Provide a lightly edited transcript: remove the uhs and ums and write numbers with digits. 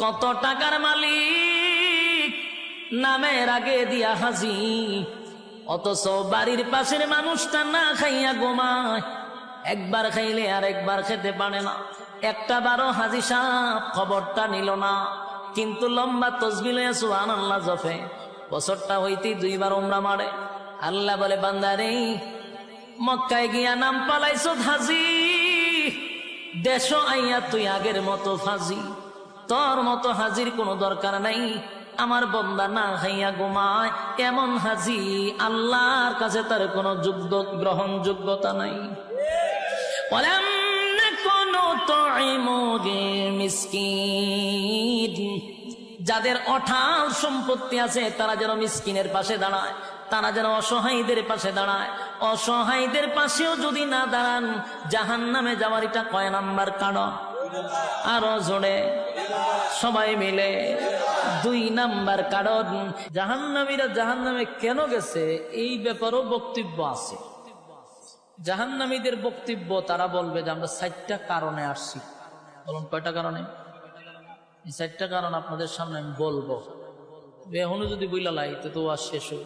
কত টাকার মালিক নামের আগে দিয়া হাজি, অথচ বাড়ির পাশের মানুষটা না খাইয়া ঘুমায়। একবার খাইলে আর একবার খেতে পারে না। একটা বারো হাজি সাহেব খবরটা নিল না, কিন্তু লম্বা তসবিহ লইয়া সুবহানাল্লাহ জপে। বছরটা হইতেই 2 বার উমরা মারে। আল্লাহ বলে, বান্দারে মক্কায় গিয়া নাম পালাইছো হাজি, দেশ আইয়া তুই আগের মতো ফাজি। তোর মতো হাজির কোনো দরকার নাই। আমার বন্দা না খাইয়া ঘুমায়, এমন হাজি আল্লাহর কাছে তার কোনো গ্রহণযোগ্যতা নাই। ওয়ালাম নাকুনু তুইমুল মিসকিন, যাদের অঢাল সম্পত্তি আছে তারা যেন মিসকিনের পাশে দাঁড়ায়, তারা যেন অসহায়ীদের পাশে দাঁড়ায়। অসহায়ীদের পাশেও যদি না দাঁড়ান, জাহান্নামে যাওয়ার এটা কয় নাম্বার কারণ? আরো জোরে সবাই মিলে 2 নাম্বার কারণ। জাহান্নামীরা জাহান্নামে কেন গেছে এই ব্যাপারেও বক্তব্য আছে। জাহান্নামীদের বক্তব্য, তারা বলবে যে আমরা 4টা কারণে আসছি। বলুন কয়টা কারণে? এই 4টা কারণ আপনাদের সামনে আমি বলবো। এখনো যদি বইলা লাই তো আর শেষ হই।